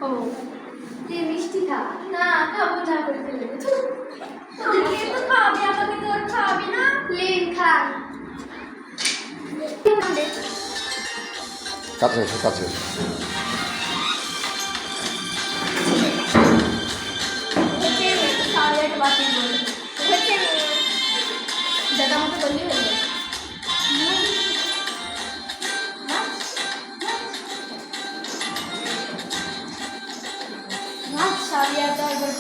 ও তুই মিষ্টি খা। না খাবো না করে ফেলে তো খাবি, আমাকে তোর খাবি না। প্লেন খা। কাছে এসো, কাছে এসো। দাদা আমাকে বললি হয়ে যাবে। সারিয়াটা একবার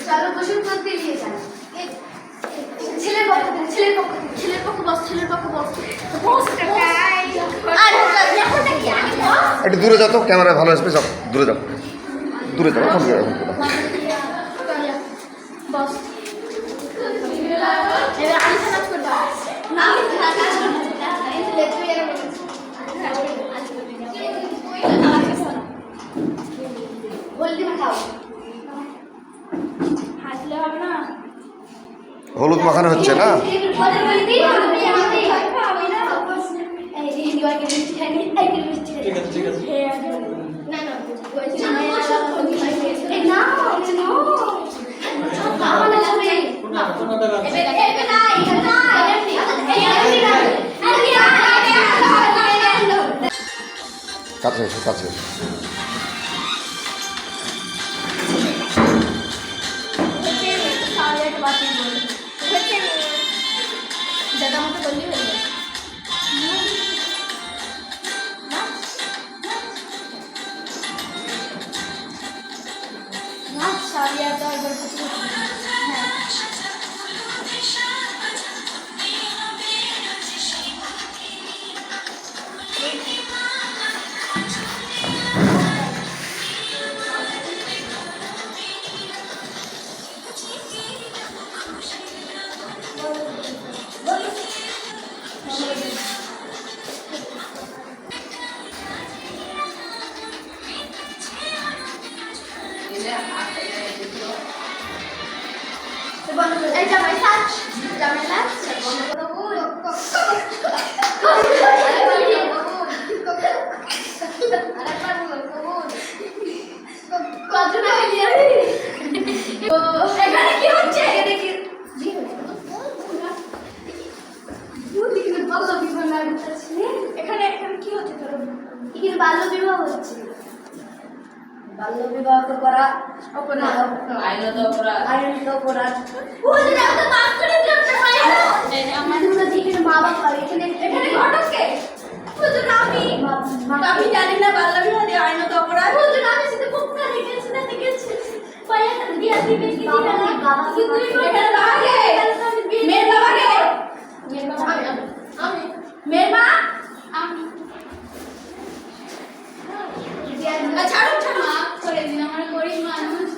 चलो क्वेश्चन करते लिए जाए ছেলের পক্ষ থেকে ছেলের পক্ষ থেকে ছেলের পক্ষ বস ছেলের পক্ষ বস বসটা কাই আর লেখাটা কি আগে বস একটু দূরে যাও তো, ক্যামেরা ভালো আসবে। যাও দূরে যাও, দূরে যাও। এখন বস এবার আমি কাজ করব না, আমি কাজ করব তুই এর বলদি খাও হাসলে হবে না। হলুদ মাখানো হচ্ছে না? কাছে এসো, কাছে এসো। দাদা আমাকে বললি হয়ে যাবে। সারিয়াটা একবার এই জামাই সাজ জামাই লাজ এখানে কি হচ্ছে? এখানে এখানে কি হচ্ছে? তোর এখানে বাল্য বিবাহ হচ্ছে। বাল্য বিবাহ তো করা অপরাধ, আইনত অপরাধ, আইনত অপরাধ। ওই যে আমরা পাস করে দিলাম না, আমাদের এখানে মা বাবা এখানে এখানে ঘটক কে? হুজুর আমি জানি না বাল্য বিবাহ আইনত অপরাধ। হুজুর আমি সাথে খুব কানে গেছি না দেখেছি পায়া দিয়া দিবে কি দিবে না বাবা কি এখানে বাবা কে? মেয়ের বাবা কে? মেয়ের বাবা আমি মেয়ের মা আমি ছাড়ো ছাড়ো করে দিন আমার গরিব মানুষ